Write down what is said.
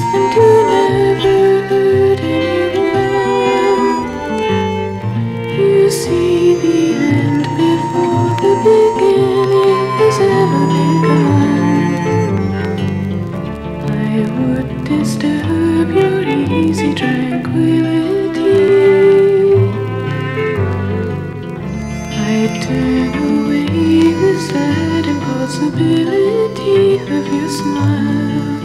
and to never hurt anyone. You see the end before the beginning has ever begun. I would disturb your easy tranquility. I turn away the sad impossibility of your smile.